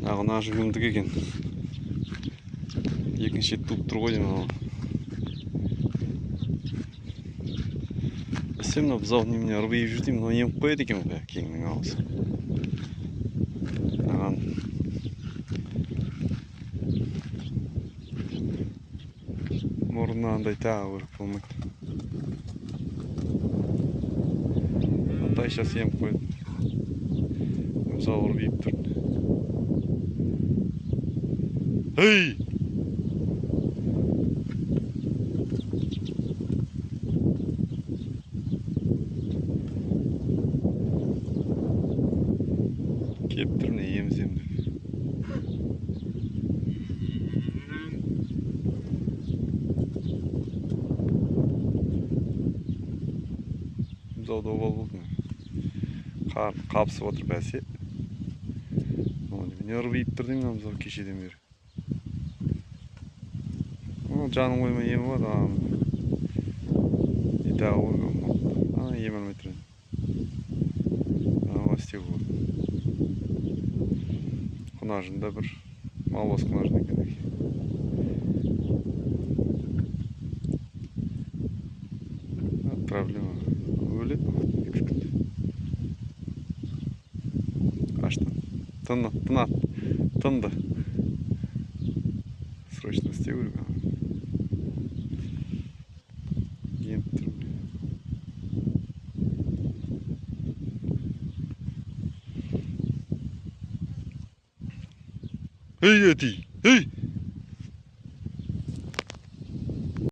ағына жүгіндік екен. Екінші туып тұр ғой деймін ағына. Бәсе мына бұзау немене ырбиып жүр деймін, мынау еміп қояды екен ғой кеңнің аузы. Аған мұрнына андай тағы көріп болмайды. Тайшасы еміп қояды. Бұзау ырбиып тұр. Ей! Кеп тұр міне емізем деп. Бұзауды обал болды ма? Қабысып отыр бәсе. Не ырбиып тұр деймін бұзау кешеден бері. Жаным қоймай емі бар. И тағы ойға ем алмай тұр. Істеу болады. Құнажында бір малбас құнажын екен. Проблема. Өледі ма? Қашты. Тынды. Срочно істеу керек. Еміп тұр. Ей, әти! Ей!